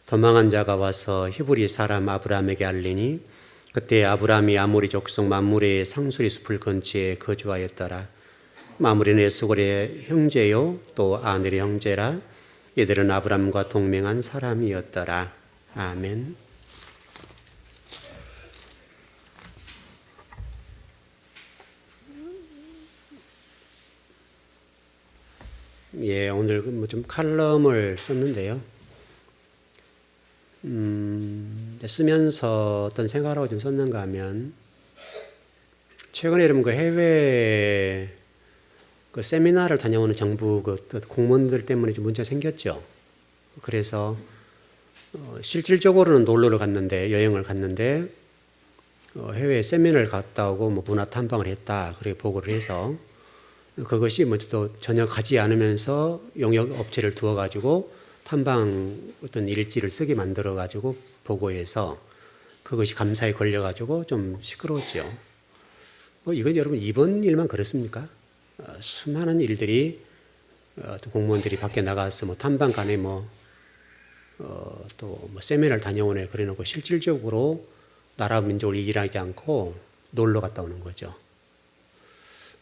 도망한 자가 와서 히브리 사람 아브라함에게 알리니 그때 아브라함이 아모리 족속 mamre의 상수리 숲을 근처에 거주하였더라. 마므레는 에스골의 형제요 또 아넬의 형제라. 이들은 아브라함과 동맹한 사람이었더라. 아멘. 예, 오늘 좀 칼럼을 썼는데요. 쓰면서 어떤 생각을 하고 좀 썼는가 하면, 최근에 여러분 그 해외 그 세미나를 다녀오는 정부 그 공무원들 때문에 좀 문제가 생겼죠. 그래서 실질적으로는 놀러를 갔는데, 여행을 갔는데, 해외 세미나를 갔다 오고 뭐 문화 탐방을 했다. 그렇게 보고를 해서, 그것이 뭐 또 전혀 가지 않으면서 용역 업체를 두어가지고 탐방 어떤 일지를 쓰게 만들어가지고 보고해서 그것이 감사에 걸려가지고 좀 시끄러웠죠. 이건 여러분 이번 일만 그렇습니까? 수많은 일들이 공무원들이 밖에 나가서 뭐 탐방간에 또 뭐 세미나를 다녀오네 그래 놓고 실질적으로 나라 민족을 일하지 않고 놀러 갔다 오는 거죠.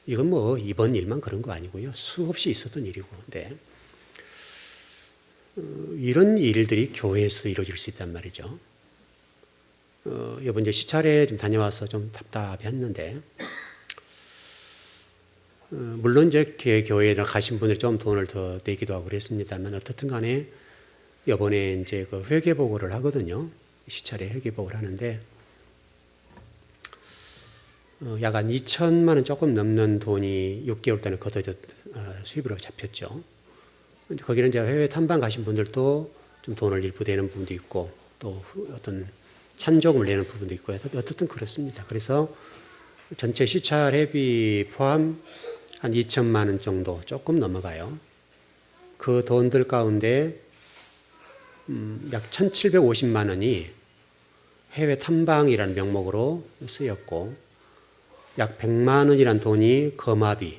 이건 뭐 이번 일만 그런 거 아니고요. 수없이 있었던 일이고. 근데 이런 일들이 교회에서 이루어질 수 있단 말이죠. 이번 이제 시찰에 좀 다녀와서 좀 답답했는데, 물론 이제 교회에 가신 분들이 좀 돈을 더 내기도 하고 그랬습니다만, 어떻든 간에 이번에 이제 그 회계보고를 하거든요. 시찰에 회계보고를 하는데, 약 한 2천만 원 조금 넘는 돈이 6개월 동안에 걷어져 수입으로 잡혔죠. 거기는 이제 해외 탐방 가신 분들도 좀 돈을 일부 내는 부분도 있고, 또 어떤 찬조금을 내는 부분도 있고 해서 어떻든 그렇습니다. 그래서 전체 시찰회비 포함 한 2천만 원 정도 조금 넘어가요. 그 돈들 가운데 약 1,750만 원이 해외 탐방이라는 명목으로 쓰였고, 약 100만 원이란 돈이 거마비.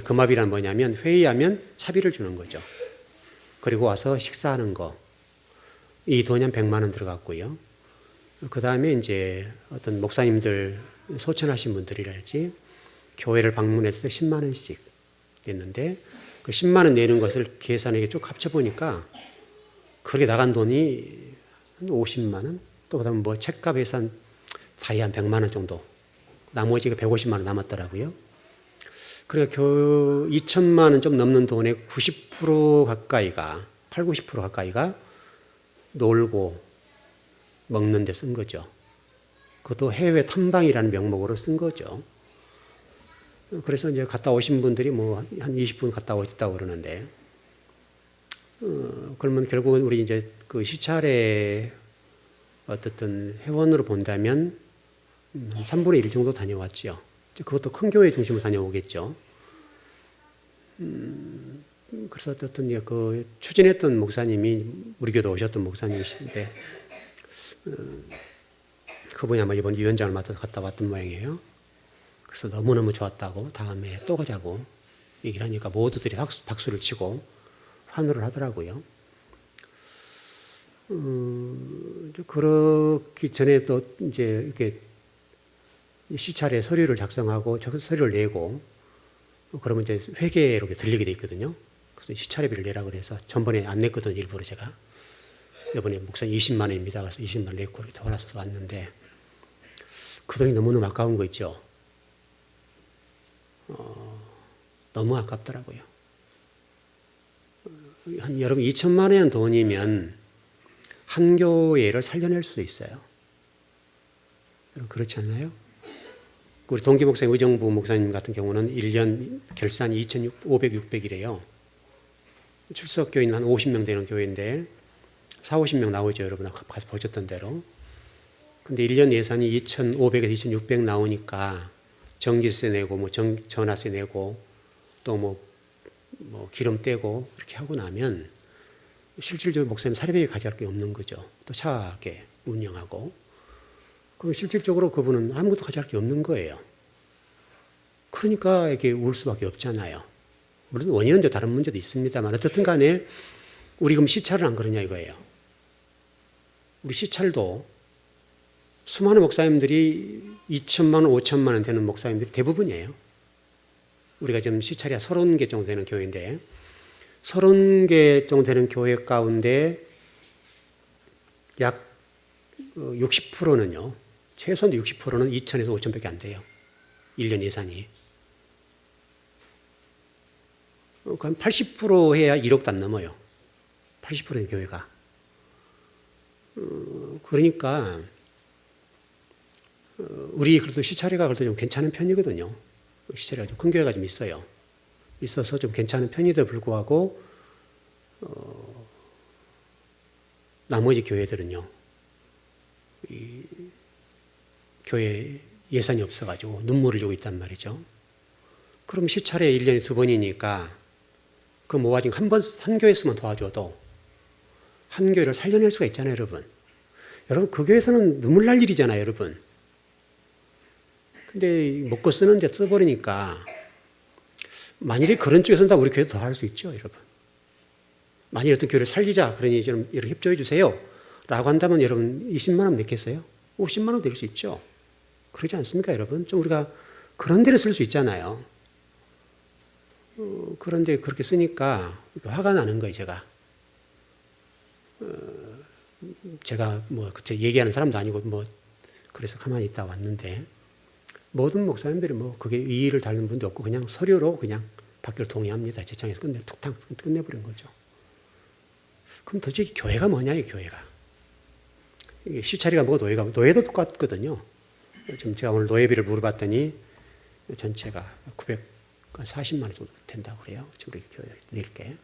거마비란 뭐냐면 회의하면 차비를 주는 거죠. 그리고 와서 식사하는 거. 이 돈이 한 100만 원 들어갔고요. 그 다음에 이제 어떤 목사님들 소천하신 분들이랄지 교회를 방문해서 10만 원씩 냈는데, 그 10만 원 내는 것을 계산하게 쭉 합쳐보니까 그렇게 나간 돈이 한 50만 원? 또 그 다음에 뭐 책값에서 한 다이 한 100만 원 정도. 나머지가 150만 원 남았더라고요. 그러니까 2천만 원 좀 넘는 돈의 90% 가까이가, 8, 90% 가까이가 놀고 먹는 데 쓴 거죠. 그것도 해외 탐방이라는 명목으로 쓴 거죠. 그래서 이제 갔다 오신 분들이 뭐 한 20분 갔다 오셨다고 그러는데, 그러면 결국은 우리 이제 그 시찰에 어떻든 회원으로 본다면 3분의 1 정도 다녀왔죠. 그것도 큰 교회 중심으로 다녀오겠죠. 그래서 어떤 그 추진했던 목사님이 우리 교도 오셨던 목사님이신데, 그분이 아마 이번 위원장을 맡아서 갔다 왔던 모양이에요. 그래서 너무너무 좋았다고 다음에 또 가자고 얘기를 하니까 모두들이 박수를 치고 환호를 하더라고요. 그렇기 전에 또 이제 이렇게 시찰에 서류를 작성하고 저 서류를 내고, 그러면 이제 회계로 들리게 돼 있거든요. 그래서 시찰회비를 내라고 그래서 전번에 안 냈거든요. 일부러 제가. 이번에 목사님 20만 원입니다. 그래서 20만 원 냈고 이렇게 돌아서 왔는데, 그 돈이 너무너무 아까운 거 있죠. 너무 아깝더라고요. 한 여러분 2천만 원 돈이면 한 교회를 살려낼 수도 있어요. 그렇지 않나요? 우리 동기 목사님, 의정부 목사님 같은 경우는 1년 결산이 2,500, 600이래요. 출석 교인 한 50명 되는 교회인데 4, 50명 나오죠. 여러분 가서 보셨던 대로. 근데 1년 예산이 2,500에서 2,600 나오니까 전기세 내고 뭐 전화세 내고 또 뭐 기름 떼고 이렇게 하고 나면 실질적으로 목사님 사례비에 가져갈 게 없는 거죠. 또 차게 운영하고. 그럼 실질적으로 그분은 아무것도 가져갈 게 없는 거예요. 그러니까 이렇게 울 수밖에 없잖아요. 물론 원인은 다른 문제도 있습니다만 어떻든 간에 우리 그럼 시찰을 안 그러냐 이거예요. 우리 시찰도 수많은 목사님들이 2천만 원, 5천만 원 되는 목사님들이 대부분이에요. 우리가 지금 시찰이 30개 정도 되는 교회인데 30개 정도 되는 교회 가운데 약 60%는요. 최소한 60%는 2천에서 5천밖에 안 돼요. 1년 예산이. 한 80% 해야 1억도 안 넘어요. 80%의 교회가. 그러니까 우리 그래도 시찰회가 그래도 좀 괜찮은 편이거든요. 시찰회가 좀 큰 교회가 좀 있어요. 있어서 좀 괜찮은 편에도 불구하고 나머지 교회들은요. 이 교회 예산이 없어가지고 눈물을 주고 있단 말이죠. 그럼 시찰회 1년에 2번이니까 그 모아진 한 교회에서만 도와줘도 한 교회를 살려낼 수가 있잖아요, 여러분. 여러분, 그 교회에서는 눈물 날 일이잖아요, 여러분. 근데 먹고 쓰는 데 써버리니까 만일에 그런 쪽에서는 다 우리 교회도 더 할 수 있죠, 여러분. 만일 어떤 교회를 살리자, 그러니 좀 이렇게 협조해 주세요. 라고 한다면 여러분 20만 원 냈겠어요? 50만 원 낼 수 있죠. 그러지 않습니까, 여러분? 좀 우리가 그런 데를 쓸 수 있잖아요. 그런데 그렇게 쓰니까 화가 나는 거예요, 제가. 제가 뭐 그때 얘기하는 사람도 아니고 뭐 그래서 가만히 있다 왔는데 모든 목사님들이 뭐 그게 이의를 달는 분도 없고 그냥 서류로 그냥 받기로 동의합니다. 제청에서 툭탁 끝내버린 거죠. 그럼 도대체 교회가 뭐냐, 이 교회가. 이게 시찰이가 뭐고 노예도 똑같거든요. 지금 제가 오늘 노예비를 물어봤더니 전체가 940만 원 정도 된다고 그래요. 지금 우리 교회 낼게.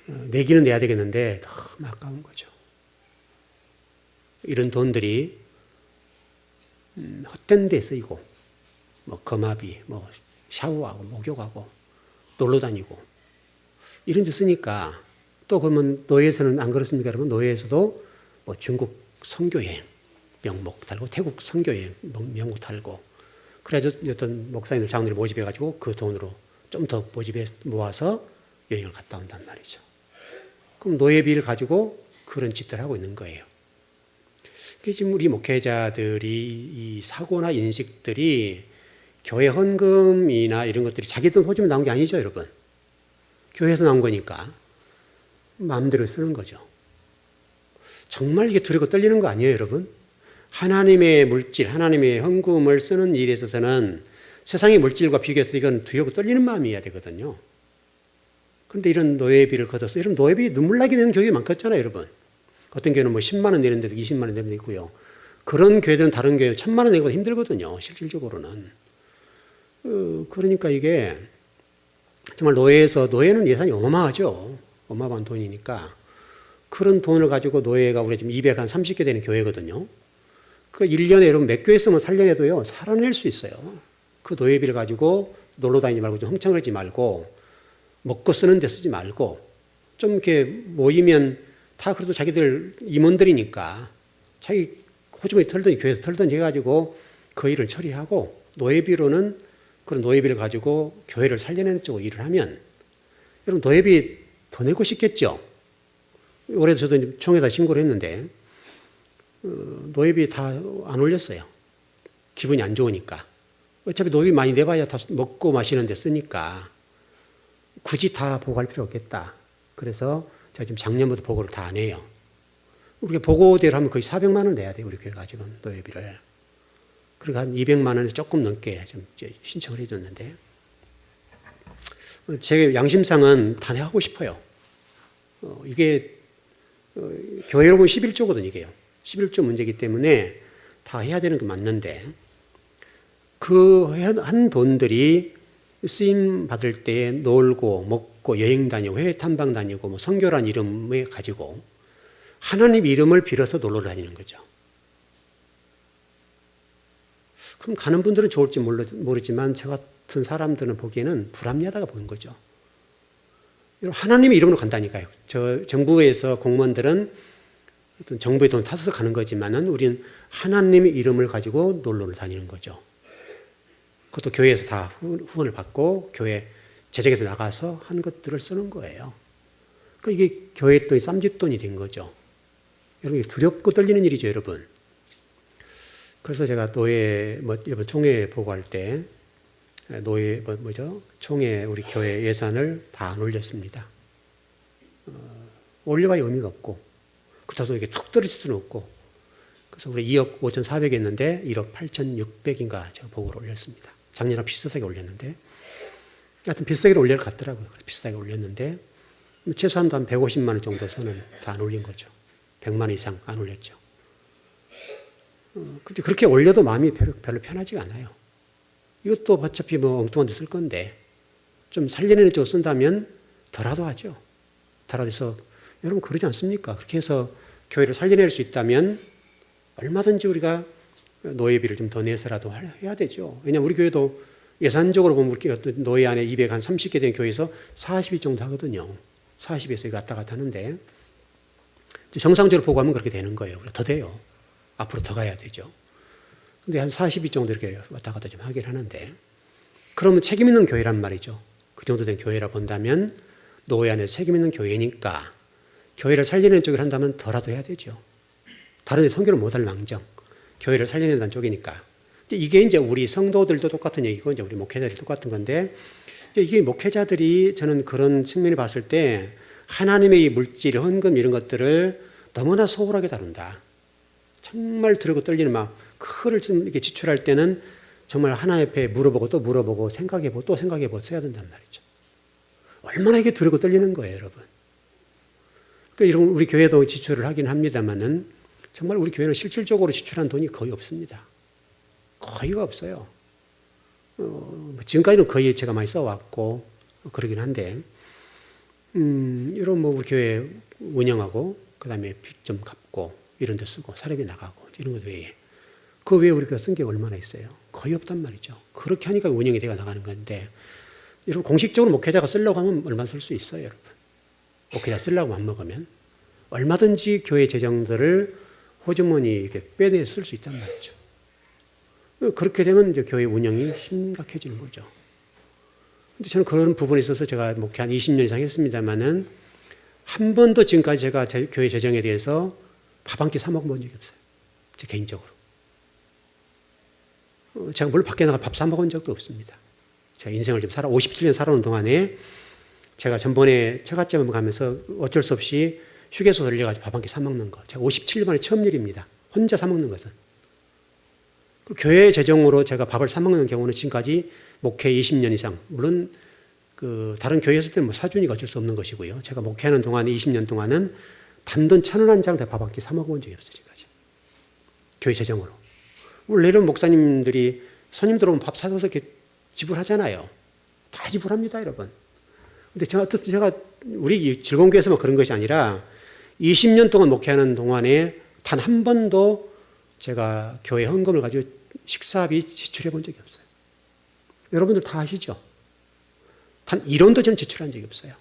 내기는 내야 되겠는데 너무 아까운 거죠. 이런 돈들이 헛된 데 쓰이고 뭐 거마비, 뭐 샤워하고 목욕하고 놀러 다니고 이런 데 쓰니까 또 그러면 노예에서는 안 그렇습니까? 여러분 노예에서도 뭐 중국 선교여행 명목 달고 태국 선교여행 명목 달고 그래가지고 어떤 목사님들 장로를 모집해가지고 그 돈으로 좀 더 모아서 여행을 갔다 온단 말이죠. 그럼 노예비를 가지고 그런 짓들을 하고 있는 거예요. 지금 우리 목회자들이 이 사고나 인식들이 교회 헌금이나 이런 것들이 자기 돈 소지면 나온 게 아니죠, 여러분. 교회에서 나온 거니까 마음대로 쓰는 거죠. 정말 이게 두렵고 떨리는 거 아니에요, 여러분? 하나님의 물질, 하나님의 헌금을 쓰는 일에 있어서는 세상의 물질과 비교해서 이건 두렵고 떨리는 마음이어야 되거든요. 그런데 이런 노예비를 걷어서 이런 노예비 눈물 나게 내는 교회가 많겠잖아요, 여러분. 어떤 교회는 뭐 10만 원 내는 데도 20만 원 내는 데 있고요. 그런 교회들은 다른 교회 1000만 원 내기보다 힘들거든요, 실질적으로는. 그러니까 이게 정말 노예는 예산이 어마어마하죠. 어마어마한 돈이니까. 그런 돈을 가지고 노예가 우리 지금 230개 되는 교회거든요. 그 1년에 여러분 몇 교회 쓰면 살려내도요, 살아낼 수 있어요. 그 노예비를 가지고 놀러 다니지 말고 좀 흥청하지 말고 먹고 쓰는 데 쓰지 말고 좀 이렇게 모이면 다 그래도 자기들 임원들이니까 자기 호주머니 털든지 교회에서 털든지 해가지고 그 일을 처리하고 노예비로는 그런 노예비를 가지고 교회를 살려내는 쪽으로 일을 하면 여러분 노예비 더 내고 싶겠죠. 올해도 저도 총회에다 신고를 했는데 노예비 다 안 올렸어요. 기분이 안 좋으니까. 어차피 노예비 많이 내봐야 다 먹고 마시는 데 쓰니까 굳이 다 보고할 필요 없겠다. 그래서 제가 지금 작년부터 보고를 다 안 해요. 우리가 보고대로 하면 거의 400만 원 내야 돼요. 우리 교회가 지금 노예비를. 그러니까 한 200만 원에서 조금 넘게 좀 신청을 해줬는데 제 양심상은 다 내하고 싶어요. 이게 교회로 보면 11조거든요. 이게요. 11조 문제이기 때문에 다 해야 되는 게 맞는데 그 한 돈들이 쓰임 받을 때 놀고 먹고 여행 다니고 해외 탐방 다니고 뭐 선교란 이름에 가지고 하나님 이름을 빌어서 놀러 다니는 거죠. 그럼 가는 분들은 좋을지 모르지만 저 같은 사람들은 보기에는 불합리하다가 보는 거죠. 하나님의 이름으로 간다니까요. 저 정부에서 공무원들은 어떤 정부의 돈 타서 가는 거지만은 우리는 하나님의 이름을 가지고 놀러 다니는 거죠. 그것도 교회에서 다 후원을 받고 교회 재정에서 나가서 한 것들을 쓰는 거예요. 그러니까 이게 교회 돈이 쌈짓돈이 된 거죠. 여러분 두렵고 떨리는 일이죠, 여러분. 그래서 제가 노예 이번 총회 보고할 때 노예 총회 우리 교회 예산을 다 안 올렸습니다. 올려봐야 의미가 없고 그렇다고 이게 툭 떨어질 수는 없고 그래서 우리 2억 5,400이 했는데 1억 8,600인가 제가 보고를 올렸습니다. 작년에 비슷하게 올렸는데 하여튼 비싸게 올릴 것 같더라고요. 비싸게 올렸는데 최소한도 한 150만 원 정도 선은 다 안 올린 거죠. 100만 원 이상 안 올렸죠. 근데 그렇게 올려도 마음이 별로 편하지가 않아요. 이것도 어차피 엉뚱한 데 쓸 건데 좀 살려내는 쪽으로 쓴다면 덜라도 하죠. 덜라도 해서 여러분 그러지 않습니까? 그렇게 해서 교회를 살려낼 수 있다면 얼마든지 우리가 노예비를 좀 더 내서라도 해야 되죠. 왜냐하면 우리 교회도 예산적으로 보면 우리 노예 안에 230개 된 교회에서 40위 정도 하거든요. 40에서 왔다 갔다 하는데 정상적으로 보고하면 그렇게 되는 거예요. 더 돼요. 앞으로 더 가야 되죠. 근데 한 40위 정도 이렇게 왔다 갔다 좀 하긴 하는데 그러면 책임 있는 교회란 말이죠. 그 정도 된 교회라 본다면 노예 안에 책임 있는 교회니까 교회를 살리는 쪽을 한다면 더라도 해야 되죠. 다른 데 선교를 못할 망정 교회를 살려낸다는 쪽이니까. 이게 이제 우리 성도들도 똑같은 얘기고 이제 우리 목회자들이 똑같은 건데 이게 목회자들이 저는 그런 측면을 봤을 때 하나님의 이 물질, 헌금 이런 것들을 너무나 소홀하게 다룬다. 정말 두렵고 떨리는 마음, 그거를 좀 이렇게 지출할 때는 정말 하나님 앞에 물어보고 또 물어보고 생각해보고 또 생각해보고 써야 된단 말이죠. 얼마나 이게 두렵고 떨리는 거예요, 여러분. 그러니까 이런 우리 교회도 지출을 하긴 합니다만은 정말 우리 교회는 실질적으로 지출한 돈이 거의 없습니다. 거의가 없어요. 지금까지는 거의 제가 많이 써왔고 그러긴 한데 이런 우리 교회 운영하고 그다음에 빚 좀 갚고 이런 데 쓰고 사례비 나가고 이런 것 외에 그 외에 우리가 쓴 게 얼마나 있어요? 거의 없단 말이죠. 그렇게 하니까 운영이 되어 나가는 건데 여러분 공식적으로 목회자가 쓰려고 하면 얼마 쓸 수 있어요, 여러분. 목회자 쓰려고 안 먹으면 얼마든지 교회 재정들을 호주머니 이렇게 빼내 쓸 수 있단 말이죠. 그렇게 되면 이제 교회 운영이 심각해지는 거죠. 근데 저는 그런 부분에 있어서 제가 목회 한 20년 이상 했습니다만은 한 번도 지금까지 제가 교회 재정에 대해서 밥 한 끼 사 먹어본 적이 없어요. 제 개인적으로. 제가 뭘 밖에 나가 밥 사 먹은 적도 없습니다. 제가 인생을 지금 57년 살아온 동안에 제가 전번에 처갓집에 가면서 어쩔 수 없이 휴게소 들려가지고 밥 한 끼 사 먹는 거. 제가 57년 만에 처음 일입니다. 혼자 사 먹는 것은. 교회 재정으로 제가 밥을 사 먹는 경우는 지금까지 목회 20년 이상, 물론 다른 교회 있을 때는 사주니까 어쩔 수 없는 것이고요. 제가 목회하는 동안에 20년 동안은 단돈 1,000원 한 장 다 밥 한 끼 사 먹어본 적이 없어요, 지금까지. 교회 재정으로. 원래는 목사님들이 손님 들어오면 밥 사서 이렇게 지불하잖아요. 다 지불합니다, 여러분. 근데 제가 우리 즐거운 교회에서만 그런 것이 아니라 20년 동안 목회하는 동안에 단 한 번도 제가 교회 헌금을 가지고 식사비 지출해 본 적이 없어요. 여러분들 다 아시죠? 단 1원도 저는 지출한 적이 없어요.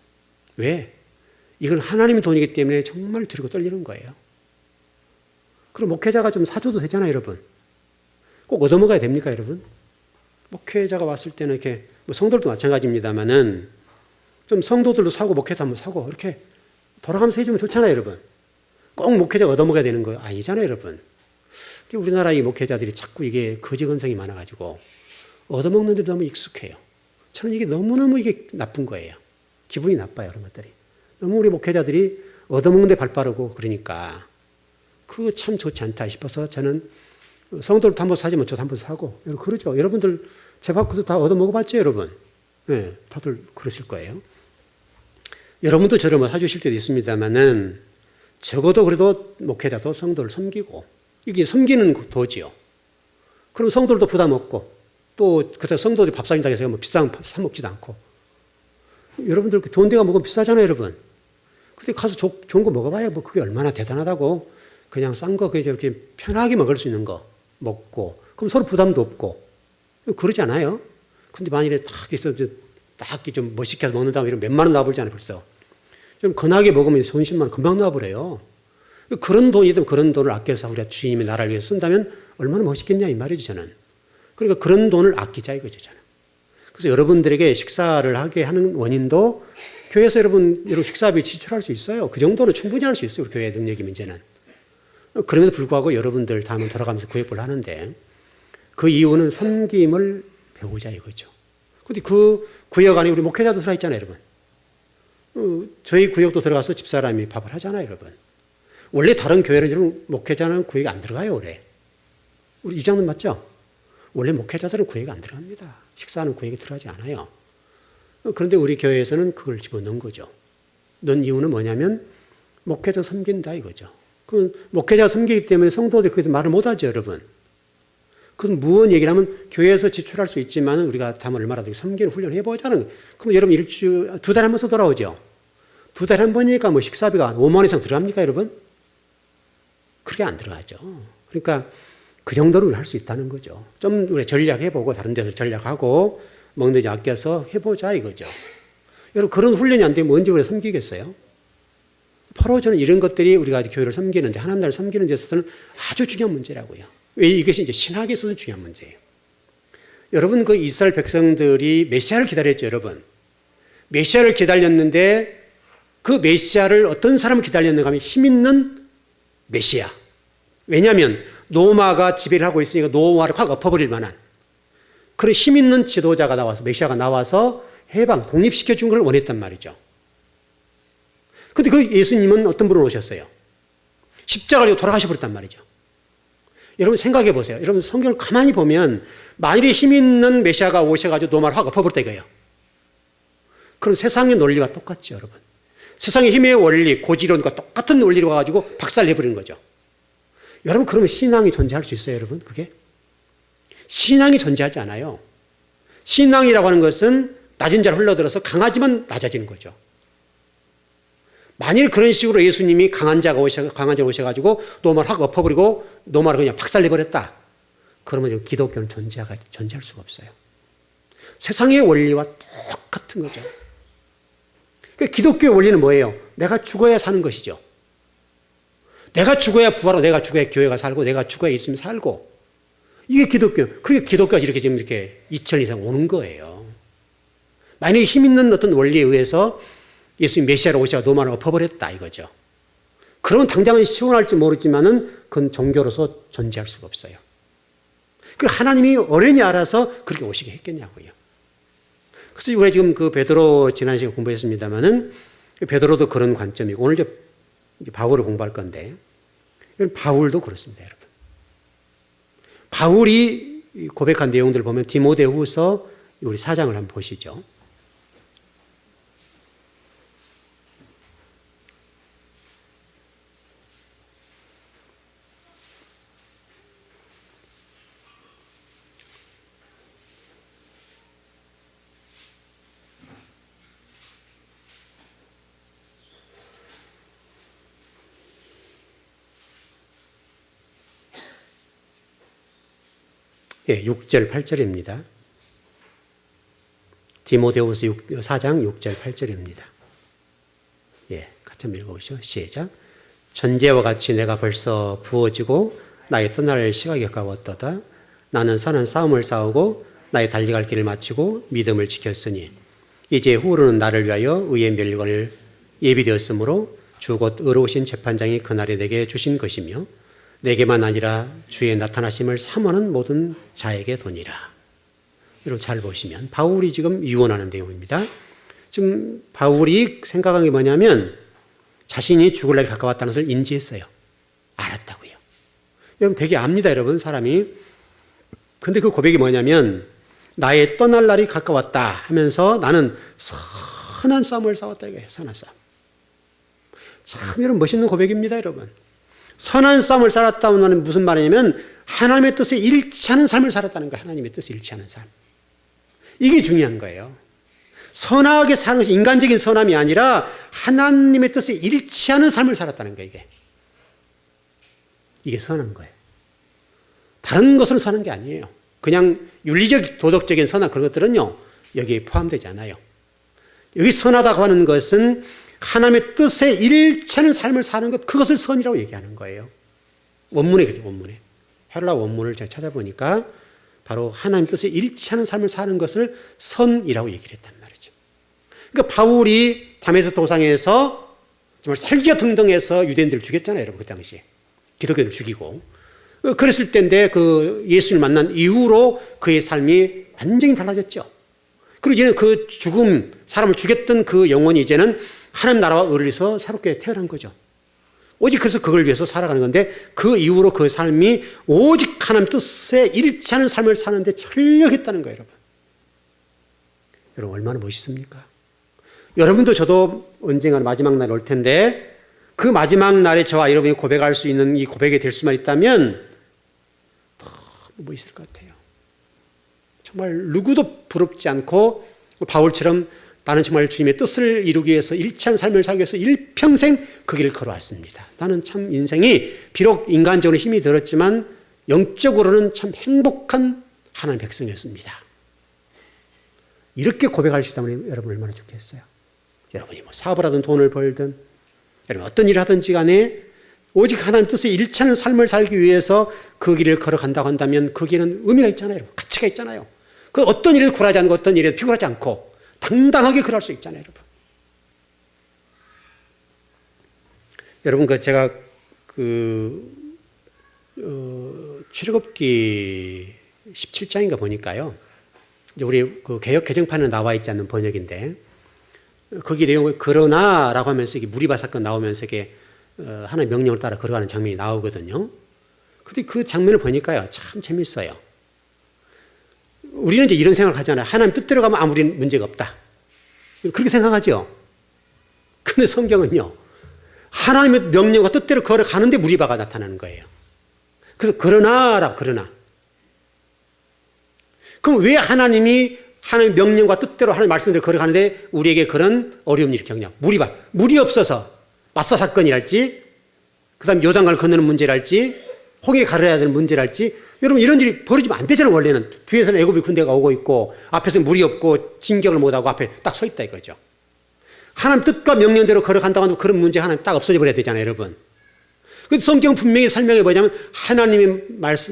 왜? 이건 하나님의 돈이기 때문에 정말 두렵고 떨리는 거예요. 그럼 목회자가 좀 사줘도 되잖아요, 여러분. 꼭 얻어먹어야 됩니까, 여러분? 목회자가 왔을 때는 이렇게, 성도들도 마찬가지입니다만은 좀 성도들도 사고 목회도 한번 사고 이렇게 돌아가면서 해주면 좋잖아요, 여러분. 꼭 목회자가 얻어먹어야 되는 거 아니잖아요, 여러분. 우리나라 이 목회자들이 자꾸 이게 거지건성이 많아가지고 얻어먹는 데 너무 익숙해요. 저는 이게 너무너무 이게 나쁜 거예요. 기분이 나빠요, 그런 것들이. 너무 우리 목회자들이 얻어먹는 데 발 빠르고 그러니까 그거 참 좋지 않다 싶어서 저는 성도들도 한번 사지만 저도 한번 사고 그러죠. 여러분들 제 밥그도 다 얻어먹어봤죠, 여러분? 네, 다들 그러실 거예요. 여러분도 저를 사주실 때도 있습니다만은 적어도 그래도 목회자도 성도를 섬기고 이게 섬기는 도지요. 그럼 성도들도 부담 없고 또 그때 성도들이 밥 사준다고 해서 비싼 거 사 먹지도 않고 여러분들 좋은 데가 먹으면 비싸잖아요, 여러분. 근데 가서 좋은 거 먹어봐야 그게 얼마나 대단하다고 그냥 싼 거 그냥 이렇게 편하게 먹을 수 있는 거 먹고 그럼 서로 부담도 없고 그러지 않아요? 근데 만일에 딱 있어 딱 좀 멋있게 해서 먹는다면 이런 몇만 원 나와버리잖아요, 벌써. 좀 건하게 먹으면 손10만 원 금방 나와버려요. 그런 돈이든 그런 돈을 아껴서 우리가 주님의 나라를 위해서 쓴다면 얼마나 멋있겠냐 이 말이죠, 저는. 그러니까 그런 돈을 아끼자 이거죠, 저는. 그래서 여러분들에게 식사를 하게 하는 원인도 교회에서 여러분 식사비 지출할 수 있어요. 그 정도는 충분히 할 수 있어요, 우리 교회의 능력이면 이제는. 그럼에도 불구하고 여러분들 다음은 돌아가면서 구역을 하는데 그 이유는 섬김을 배우자 이거죠. 근데 그 구역 안에 우리 목회자도 들어있잖아요, 여러분. 저희 구역도 들어가서 집사람이 밥을 하잖아요, 여러분. 원래 다른 교회는 목회자는 구역에 안 들어가요, 원래. 우리 이장님 맞죠? 원래 목회자들은 구역에 안 들어갑니다. 식사하는 구역에 들어가지 않아요. 그런데 우리 교회에서는 그걸 집어넣은 거죠. 넣은 이유는 뭐냐면 목회자 섬긴다 이거죠. 그 목회자가 섬기기 때문에 성도들이 거기서 말을 못하죠, 여러분. 그건 무언 얘기를 하면 교회에서 지출할 수 있지만 우리가 다음 얼마라도 섬기는 훈련을 해보자는 거예요. 그럼 여러분 일주, 2달에 한 번씩 돌아오죠. 2달에 한 번이니까 뭐 식사비가 5만 원 이상 들어갑니까, 여러분? 그렇게 안 들어가죠. 그러니까 그 정도로 할 수 있다는 거죠. 좀 우리 전략해보고 다른 데서 전략하고 먹는 데 아껴서 해보자 이거죠. 여러분 그런 훈련이 안 되면 언제 우리가 섬기겠어요? 바로 저는 이런 것들이 우리가 교회를 섬기는데 하나님 나라를 섬기는 데 있어서는 아주 중요한 문제라고요. 왜 이것이 이제 신학에 있어서 중요한 문제예요. 여러분 그 이스라엘 백성들이 메시아를 기다렸죠, 여러분. 메시아를 기다렸는데 그 메시아를 어떤 사람을 기다렸는가 하면 힘 있는 메시아. 왜냐하면 노마가 지배를 하고 있으니까 노마를 확 엎어버릴 만한 그런 힘 있는 지도자가 나와서 메시아가 나와서 해방, 독립시켜 준 걸 원했단 말이죠. 그런데 그 예수님은 어떤 분으로 오셨어요? 십자가를 지고 돌아가셔 버렸단 말이죠. 여러분 생각해 보세요. 여러분 성경을 가만히 보면 만일에 힘 있는 메시아가 오셔가지고 노마를 확 엎어버렸다 이거예요. 그럼 세상의 논리와 똑같죠, 여러분. 세상의 힘의 원리, 고지론과 똑같은 원리로 가가지고 박살내버리는 거죠. 여러분 그러면 신앙이 존재할 수 있어요, 여러분? 그게? 신앙이 존재하지 않아요. 신앙이라고 하는 것은 낮은 자를 흘러들어서 강하지만 낮아지는 거죠. 만일 그런 식으로 예수님이 강한 자가 오셔가지고 노마를 확 엎어버리고 노마를 그냥 박살내버렸다. 그러면 기독교는 존재할 수가 없어요. 세상의 원리와 똑같은 거죠. 기독교의 원리는 뭐예요? 내가 죽어야 사는 것이죠. 내가 죽어야 부활하고 내가 죽어야 교회가 살고 내가 죽어야 있으면 살고 이게 기독교. 그러니까 기독교가 이렇게 지금 이렇게 2000년 이상 오는 거예요. 만약에 힘 있는 어떤 원리에 의해서 예수님 메시아로 오셔서 노마를 엎어버렸다 이거죠. 그러면 당장은 시원할지 모르지만은 그건 종교로서 존재할 수가 없어요. 그 하나님이 어련히 알아서 그렇게 오시게 했겠냐고요. 그래서 우리가 지금 그 베드로 지난 시간에 공부했습니다만은 베드로도 그런 관점이고 오늘 이제 바울을 공부할 건데 바울도 그렇습니다, 여러분. 바울이 고백한 내용들을 보면 디모데후서 우리 4장을 한번 보시죠. 예, 6절, 8절입니다. 디모데후서 4장 6절, 8절입니다. 예, 같이 한번 읽어보시죠. 시작. 전제와 같이 내가 벌써 부어지고 나의 떠날 시각이 가까웠도다. 나는 선한 싸움을 싸우고 나의 달려갈 길을 마치고 믿음을 지켰으니 이제 후로는 나를 위하여 의의 멸관을 예비되었으므로 주 곧 의로우신 재판장이 그날에 내게 주신 것이며 내게만 아니라 주의 나타나심을 사모하는 모든 자에게 도니라. 여러분 잘 보시면 바울이 지금 유언하는 내용입니다. 지금 바울이 생각한 게 뭐냐면 자신이 죽을 날이 가까웠다는 것을 인지했어요. 알았다고요. 여러분 되게 압니다, 여러분 사람이. 근데 그 고백이 뭐냐면 나의 떠날 날이 가까웠다 하면서 나는 선한 싸움을 싸웠다 이거예요. 선한 싸움. 참 여러분 멋있는 고백입니다, 여러분. 선한 싸움을 살았다는 말은 무슨 말이냐면 하나님의 뜻에 일치하는 삶을 살았다는 거예요. 하나님의 뜻에 일치하는 삶. 이게 중요한 거예요. 선하게 사는 것이 인간적인 선함이 아니라 하나님의 뜻에 일치하는 삶을 살았다는 거예요. 이게 선한 거예요. 다른 것으로 사는 게 아니에요. 그냥 윤리적 도덕적인 선한 그런 것들은요 여기에 포함되지 않아요. 여기 선하다고 하는 것은 하나님의 뜻에 일치하는 삶을 사는 것, 그것을 선이라고 얘기하는 거예요. 원문에 그죠, 원문에. 헬라 원문을 제가 찾아보니까 바로 하나님 뜻에 일치하는 삶을 사는 것을 선이라고 얘기를 했단 말이죠. 그러니까 바울이 다메섹 도상에서 정말 살기가 등등해서 유대인들을 죽였잖아요, 여러분 그 당시에. 기독교를 죽이고. 그랬을 때인데 그 예수를 만난 이후로 그의 삶이 완전히 달라졌죠. 그리고 이제는 그 죽음, 사람을 죽였던 그 영혼이 이제는 하나님 나라와 의리에서 새롭게 태어난 거죠. 오직 그래서 그걸 위해서 살아가는 건데 그 이후로 그 삶이 오직 하나님 뜻에 일치하는 삶을 사는데 전력했다는 거예요, 여러분. 여러분 얼마나 멋있습니까? 여러분도 저도 언젠가 마지막 날이 올 텐데 그 마지막 날에 저와 여러분이 고백할 수 있는 이 고백이 될 수만 있다면 너무 멋있을 것 같아요. 정말 누구도 부럽지 않고 바울처럼 나는 정말 주님의 뜻을 이루기 위해서 일치한 삶을 살기 위해서 일평생 그 길을 걸어왔습니다. 나는 참 인생이 비록 인간적으로 힘이 들었지만 영적으로는 참 행복한 하나님의 백성이었습니다. 이렇게 고백할 수 있다면 여러분 얼마나 좋겠어요. 여러분이 뭐 사업을 하든 돈을 벌든 여러분 어떤 일을 하든지 간에 오직 하나님 뜻에 일치하는 삶을 살기 위해서 그 길을 걸어간다고 한다면 그 길은 의미가 있잖아요. 가치가 있잖아요. 그 어떤 일에도 굴하지 않고 어떤 일에도 피곤하지 않고 당당하게 그럴 수 있잖아요, 여러분. 여러분, 제가 출애굽기 17장인가 보니까요. 이제 우리 그 개역 개정판에 나와 있지 않는 번역인데, 거기 내용을 그러나라고 하면서 이게 무리바 사건 나오면서 이게 하나의 명령을 따라 걸어가는 장면이 나오거든요. 근데 그 장면을 보니까요, 참 재밌어요. 우리는 이제 이런 생각을 하잖아요. 하나님 뜻대로 가면 아무리 문제가 없다. 그렇게 생각하죠. 근데 성경은요, 하나님의 명령과 뜻대로 걸어가는데 무리바가 나타나는 거예요. 그래서 그러나. 그럼 왜 하나님이 하나님의 명령과 뜻대로 하나님의 말씀대로 걸어가는데 우리에게 그런 어려움이 이렇게 겪냐? 무리바. 물이 없어서 마사 사건이랄지, 그 다음에 요단강을 건너는 문제랄지, 홍해 가려야 되는 문제랄지, 여러분 이런 일이 벌어지면 안 되잖아요. 원래는 뒤에서는 애굽의 군대가 오고 있고 앞에서는 물이 없고 진격을 못하고 앞에 딱 서 있다 이거죠. 하나님 뜻과 명령대로 걸어간다고 하면 그런 문제 하나님 딱 없어져 버려야 되잖아요, 여러분. 근데 성경은 분명히 설명해 보자면 하나님의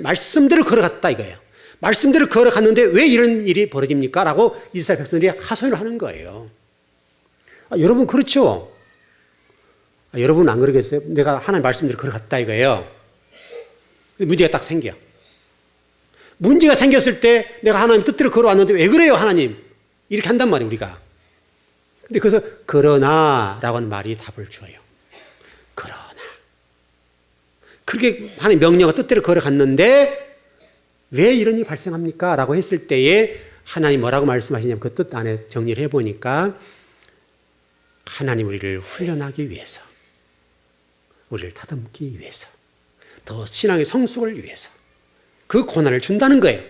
말씀대로 걸어갔다 이거예요. 말씀대로 걸어갔는데 왜 이런 일이 벌어집니까? 라고 이스라엘 백성들이 하소연을 하는 거예요. 여러분 그렇죠? 여러분은 안 그러겠어요? 내가 하나님 말씀대로 걸어갔다 이거예요. 문제가 딱 생겨. 문제가 생겼을 때 내가 하나님 뜻대로 걸어왔는데 왜 그래요, 하나님? 이렇게 한단 말이에요, 우리가. 근데 그래서 그러나라고 하는 말이 답을 줘요. 그러나. 그렇게 하나님 명령과 뜻대로 걸어갔는데 왜 이런 일이 발생합니까? 라고 했을 때에 하나님 뭐라고 말씀하시냐면 그 뜻 안에 정리를 해보니까 하나님 우리를 훈련하기 위해서, 우리를 다듬기 위해서, 더 신앙의 성숙을 위해서 그 고난을 준다는 거예요.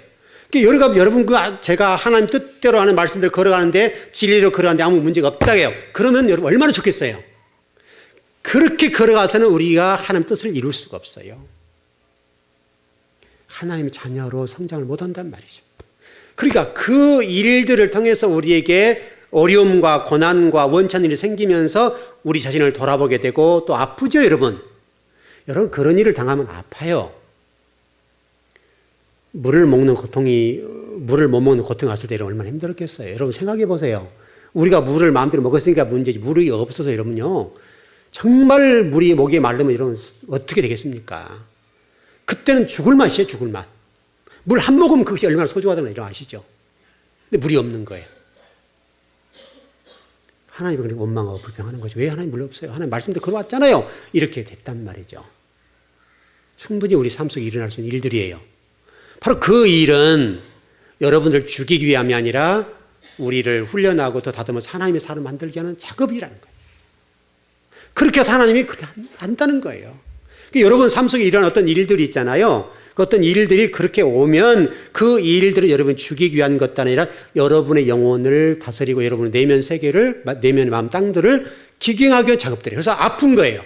그러니까 여러분 제가 하나님 뜻대로 하는 말씀대로 걸어가는데 진리로 걸어가는데 아무 문제가 없다고요. 그러면 여러분 얼마나 좋겠어요. 그렇게 걸어가서는 우리가 하나님 뜻을 이룰 수가 없어요. 하나님의 자녀로 성장을 못한단 말이죠. 그러니까 그 일들을 통해서 우리에게 어려움과 고난과 원천 일이 생기면서 우리 자신을 돌아보게 되고 또 아프죠, 여러분. 여러분 그런 일을 당하면 아파요. 물을 못 먹는 고통이 왔을 때 얼마나 힘들었겠어요. 여러분 생각해 보세요. 우리가 물을 마음대로 먹었으니까 문제지 물이 없어서 여러분요. 정말 물이 목에 마르면 여러분 어떻게 되겠습니까? 그때는 죽을 맛이에요, 죽을 맛. 물 한 모금 그것이 얼마나 소중하다는 걸 여러분 아시죠? 근데 물이 없는 거예요. 하나님이 그렇게 원망하고 불평하는 거죠. 왜 하나님 물 없어요? 하나님 말씀대로 걸어왔잖아요. 이렇게 됐단 말이죠. 충분히 우리 삶 속에 일어날 수 있는 일들이에요. 바로 그 일은 여러분들 죽이기 위함이 아니라 우리를 훈련하고 더 다듬어서 하나님의 사람을 만들게 하는 작업이라는 거예요. 그렇게 해서 하나님이 그렇게 한다는 거예요. 여러분 삶 속에 일어나는 어떤 일들이 있잖아요. 그 어떤 일들이 그렇게 오면 그 일들은 여러분 죽이기 위한 것도 아니라 여러분의 영혼을 다스리고 여러분의 내면 세계를, 내면의 마음 땅들을 기경하기 위한 작업들이에요. 그래서 아픈 거예요.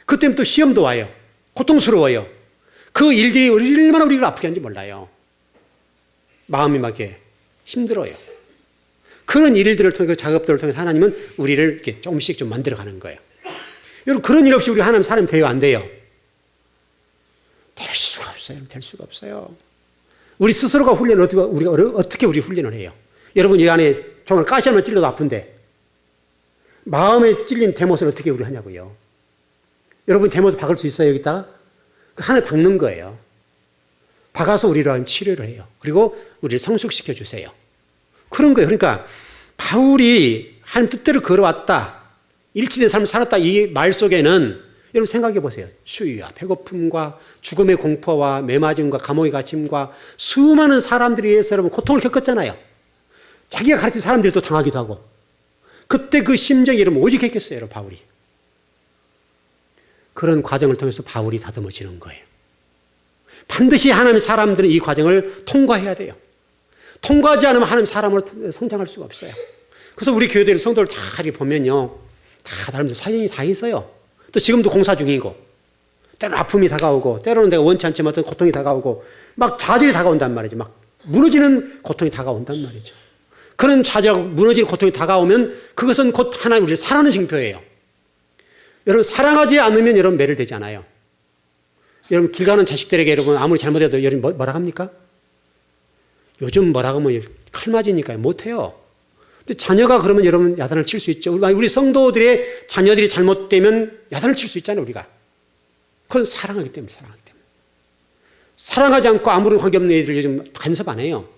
그때는 또 시험도 와요. 고통스러워요. 그 일들이 얼마나 우리를 아프게 하는지 몰라요. 마음이 막 힘들어요. 그런 일들을 통해, 그 작업들을 통해 하나님은 우리를 이렇게 조금씩 좀 만들어가는 거예요. 여러분, 그런 일 없이 우리 하나님 사람 돼요, 안 돼요? 될 수가 없어요. 될 수가 없어요. 우리 스스로가 훈련을 어떻게 우리 훈련을 해요? 여러분, 이 안에 정말 가시 하나 찔러도 아픈데, 마음에 찔린 대못을 어떻게 우리 하냐고요? 여러분, 대못 박을 수 있어요, 여기다가? 하나 박는 거예요. 박아서 우리로 하여금 치료를 해요. 그리고 우리를 성숙시켜 주세요. 그런 거예요. 그러니까 바울이 하나님 뜻대로 걸어왔다, 일치된 삶을 살았다, 이 말 속에는 여러분 생각해 보세요. 추위와 배고픔과 죽음의 공포와 매맞음과 감옥의 갇힘과 수많은 사람들에 의해서 여러분 고통을 겪었잖아요. 자기가 가르친 사람들도 당하기도 하고. 그때 그 심정이 여러분 오직 했겠어요, 여러분 바울이. 그런 과정을 통해서 바울이 다듬어지는 거예요. 반드시 하나님의 사람들은 이 과정을 통과해야 돼요. 통과하지 않으면 하나님의 사람으로 성장할 수가 없어요. 그래서 우리 교회들 성도를 다 이렇게 보면요, 다 다른 사정이 다 있어요. 또 지금도 공사 중이고, 때로는 아픔이 다가오고, 때로는 내가 원치 않지만 어떤 고통이 다가오고, 막 좌절이 다가온단 말이죠. 막 무너지는 고통이 다가온단 말이죠. 그런 좌절하고 무너지는 고통이 다가오면 그것은 곧 하나님 우리를 사랑하는 징표예요. 여러분 사랑하지 않으면 여러분 매를되지 않아요. 여러분 길 가는 자식들에게 여러분 아무리 잘못해도 여러분 뭐라 합니까? 요즘 뭐라 하면 칼 맞으니까 못해요. 근데 자녀가 그러면 여러분 야단을 칠 수 있죠. 우리 성도들의 자녀들이 잘못되면 야단을 칠 수 있잖아요, 우리가. 그건 사랑하기 때문에, 사랑하기 때문에. 사랑하지 않고 아무런 관계없는 애들 요즘 간섭 안 해요.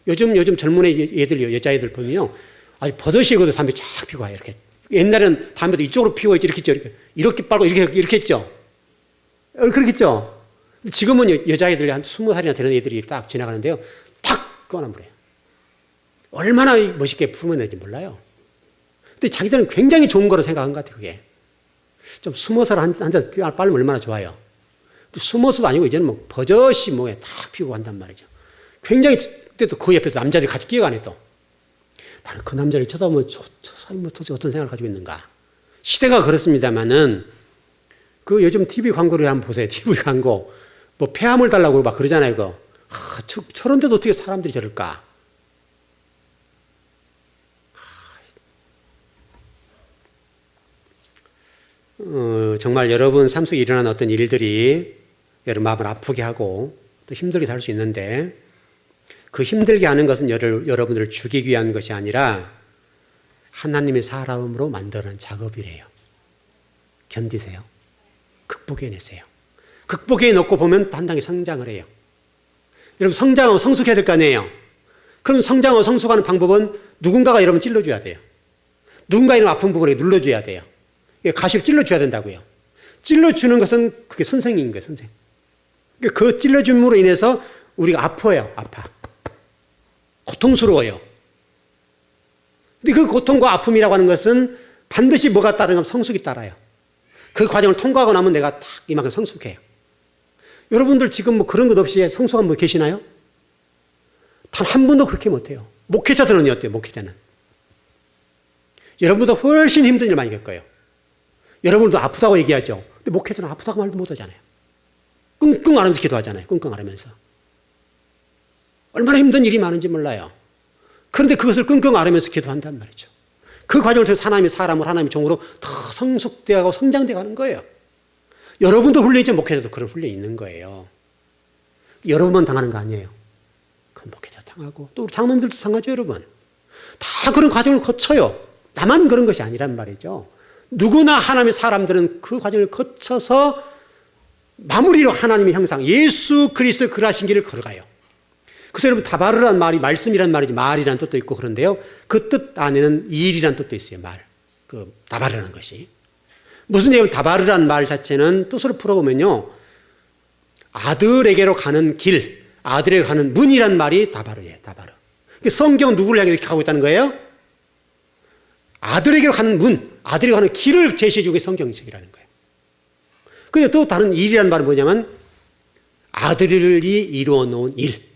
요즘 젊은 애들, 여자애들 보면요, 아주 버젓이 입어도 담배 쫙 피고 와요, 이렇게. 옛날에는 담배도 이쪽으로 피고 이렇게 했죠. 이렇게 빨고 이렇게 했죠. 그렇겠죠. 지금은 여자애들이 한 20살이나 되는 애들이 딱 지나가는데요, 탁 꺼내버려요. 얼마나 멋있게 품어내는지 몰라요. 근데 자기들은 굉장히 좋은 거로 생각한 것 같아요, 그게. 좀 숨어서 한 잔 빨면 얼마나 좋아요. 숨어서도 아니고 이제는 뭐 버젓이 뭐에 탁 피고 간단 말이죠. 굉장히, 그때도 그 옆에도 남자들이 같이 끼어가네 또. 나는 그 남자를 쳐다보면 저 사람이 도대체 어떤 생각을 가지고 있는가. 시대가 그렇습니다만은 그 요즘 TV 광고를 한번 보세요. TV 광고. 뭐 폐암을 달라고 막 그러잖아요, 그거. 저런데도 어떻게 사람들이 저럴까. 정말 여러분 삶 속에 일어나는 어떤 일들이 여러분 마음을 아프게 하고 또 힘들게 할 수 있는데, 그 힘들게 하는 것은 여러분들을 죽이기 위한 것이 아니라 하나님의 사람으로 만드는 작업이래요. 견디세요. 극복해내세요. 극복해놓고 보면 단단히 성장을 해요. 여러분 성장하고 성숙해야 될 거 아니에요. 그럼 성장하고 성숙하는 방법은 누군가가 여러분 찔러줘야 돼요. 누군가 이런 아픈 부분에 눌러줘야 돼요. 가시를 찔러줘야 된다고요. 찔러주는 것은 그게 선생인 거예요, 선생. 그 찔러줌으로 인해서 우리가 아파요, 아파. 고통스러워요. 근데 그 고통과 아픔이라고 하는 것은 반드시 뭐가 따르면 성숙이 따라요. 그 과정을 통과하고 나면 내가 딱 이만큼 성숙해요. 여러분들 지금 뭐 그런 것 없이 성숙한 분 계시나요? 단 한 분도 그렇게 못해요. 목회자들은 어때요, 목회자는? 여러분보다 훨씬 힘든 일 많이 겪어요. 여러분도 아프다고 얘기하죠. 근데 목회자는 아프다고 말도 못하잖아요. 끙끙 앓으면서 기도하잖아요. 끙끙 앓으면서. 얼마나 힘든 일이 많은지 몰라요. 그런데 그것을 끙끙 앓으면서 기도한단 말이죠. 그 과정을 통해서 하나님의 사람을 하나님의 종으로 더 성숙되어가고 성장되어가는 거예요. 여러분도 훈련이죠. 목회자도 그런 훈련이 있는 거예요. 여러분만 당하는 거 아니에요. 그 목회자 당하고 또 장로님들도 당하죠, 여러분. 다 그런 과정을 거쳐요. 나만 그런 것이 아니란 말이죠. 누구나 하나님의 사람들은 그 과정을 거쳐서 마무리로 하나님의 형상, 예수 그리스도의 그러하신 길을 걸어가요. 그래서 여러분 다바르란 말이 말씀이란 말이지, 말이란 뜻도 있고 그런데요. 그 뜻 안에는 일이란 뜻도 있어요. 말. 그 다바르라는 것이. 무슨 얘기냐면 다바르란 말 자체는 뜻으로 풀어보면요, 아들에게로 가는 길, 아들에게 가는 문이란 말이 다바르예요. 다바르. 성경은 누구를 향해 이렇게 가고 있다는 거예요? 아들에게로 가는 문, 아들에게 가는 길을 제시해주고 있는 성경책이라는 거예요. 그런데 또 다른 일이라는 말은 뭐냐면 아들이 이루어 놓은 일.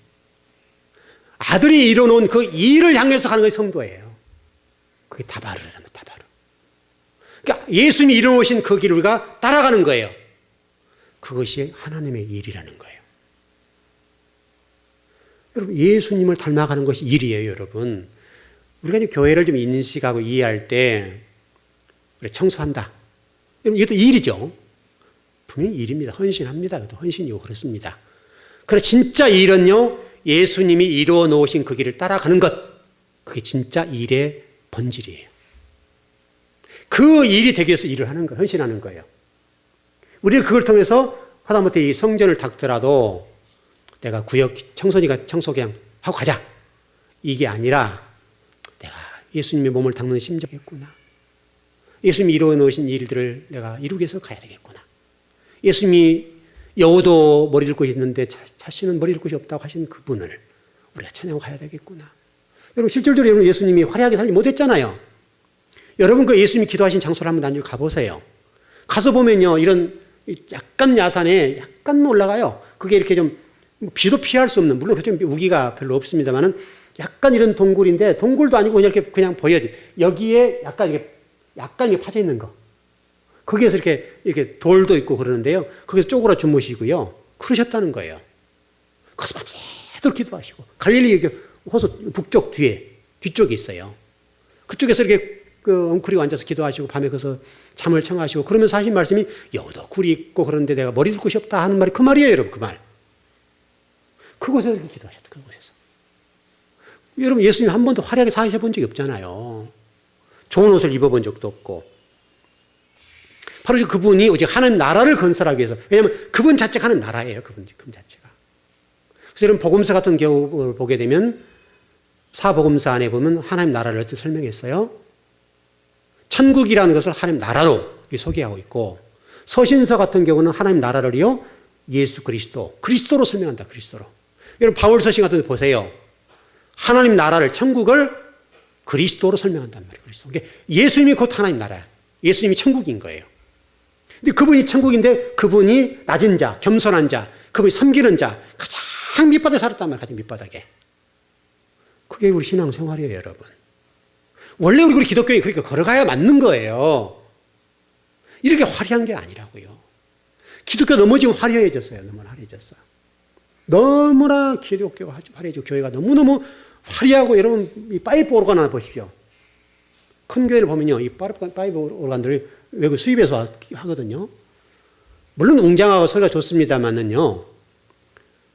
아들이 이루어 놓은 그 일을 향해서 가는 것이 성도예요. 그게 다바르라는 다바르. 그러니까 예수님이 이루어 놓으신 그 길을 우리가 따라가는 거예요. 그것이 하나님의 일이라는 거예요. 여러분, 예수님을 닮아가는 것이 일이에요, 여러분. 우리가 이제 교회를 좀 인식하고 이해할 때, 그래, 청소한다. 이것도 일이죠. 분명히 일입니다. 헌신합니다. 그것도 헌신이고 그렇습니다. 그래, 진짜 일은요, 예수님이 이루어 놓으신 그 길을 따라가는 것. 그게 진짜 일의 본질이에요. 그 일이 되기 위해서 일을 하는 거예요. 헌신하는 거예요. 우리가 그걸 통해서 하다못해 이 성전을 닦더라도 내가 구역 청소니까 청소 그냥 하고 가자. 이게 아니라 내가 예수님의 몸을 닦는 심정이겠구나. 예수님이 이루어 놓으신 일들을 내가 이루기 위해서 가야 되겠구나. 예수님이 여우도 머리 들 곳이 있는데 자신은 머리 들 곳이 없다고 하신 그분을 우리가 찬양하고 가야 되겠구나. 여러분 실질적으로 여러분 예수님이 화려하게 살지 못했잖아요. 여러분 그 예수님이 기도하신 장소를 한번 나중에 가보세요. 가서 보면요 이런 약간 야산에 약간 올라가요. 그게 이렇게 좀 비도 피할 수 없는, 물론 그좀 우기가 별로 없습니다만은 약간 이런 동굴인데 동굴도 아니고 그냥 이렇게 그냥 보여요. 여기에 약간 이게 파져 있는 거. 거기에서 이렇게 돌도 있고 그러는데요. 거기서 쪼그라 주무시고요. 그러셨다는 거예요. 거기서 밤새도록 기도하시고 갈릴리 호수 북쪽 뒤쪽에 있어요. 그쪽에서 이렇게 엉클이고 앉아서 기도하시고 밤에 거기서 잠을 청하시고 그러면서 하신 말씀이 여우도 굴이 있고 그런데 내가 머리 둘 곳이 없다 하는 말이 그 말이에요, 여러분. 그 말. 그곳에서 이렇게 기도하셨다. 그곳에서. 여러분 예수님 한 번도 화려하게 사셔본 적이 없잖아요. 좋은 옷을 입어본 적도 없고. 바로 그분이 오직 하나님 나라를 건설하기 위해서. 왜냐하면 그분 자체가 하나님 나라예요. 그분 자체가. 그래서 여러분 복음서 같은 경우를 보게 되면 사복음서 안에 보면 하나님 나라를 어떻게 설명했어요? 천국이라는 것을 하나님 나라로 소개하고 있고 서신서 같은 경우는 하나님 나라를요 예수 그리스도로 설명한다. 그리스도로. 여러분 바울 서신 같은 데 보세요. 하나님 나라를 천국을 그리스도로 설명한단 말이에요. 그리스도. 예수님이 곧 하나님 나라야. 예수님이 천국인 거예요. 근데 그분이 천국인데 그분이 낮은 자, 겸손한 자, 그분이 섬기는 자, 가장 밑바닥에 살았단 말이에요. 가장 밑바닥에. 그게 우리 신앙생활이에요, 여러분. 원래 우리 기독교에 그렇게 걸어가야 맞는 거예요. 이렇게 화려한 게 아니라고요. 기독교 너무 지금 화려해졌어요. 너무 화려해졌어요. 너무나 기독교가 화려해지고 교회가 너무너무 화려하고 여러분 이 파이프 오르간 하나 보십시오. 큰 교회를 보면요. 이 파이프 오르간들이 외국 수입해서 하거든요. 물론 웅장하고 소리가 좋습니다만은요.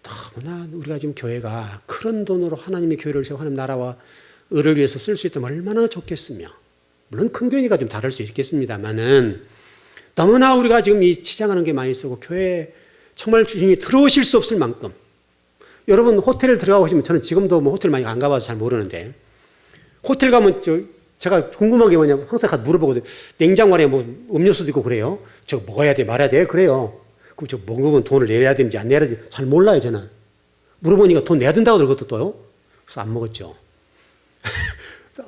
너무나 우리가 지금 교회가 그런 돈으로 하나님의 교회를 세우고 하나님 나라와 을을 위해서 쓸 수 있다면 얼마나 좋겠으며. 물론 큰 교회니까 좀 다를 수 있겠습니다만은 너무나 우리가 지금 이 치장하는 게 많이 쓰고 교회에 정말 주님이 들어오실 수 없을 만큼. 여러분 호텔을 들어가 보시면 저는 지금도 뭐 호텔 많이 안 가봐서 잘 모르는데 호텔 가면 제가 궁금한 게 뭐냐면 항상 가서 물어보거든요. 냉장고 안에 뭐 음료수도 있고 그래요. 저거 먹어야 돼 말아야 돼 그래요. 그럼 저 먹으면 돈을 내야 되는지 안 내야 되는지 잘 몰라요 저는. 물어보니까 돈 내야 된다고 그러거든요 또요. 그래서 안 먹었죠.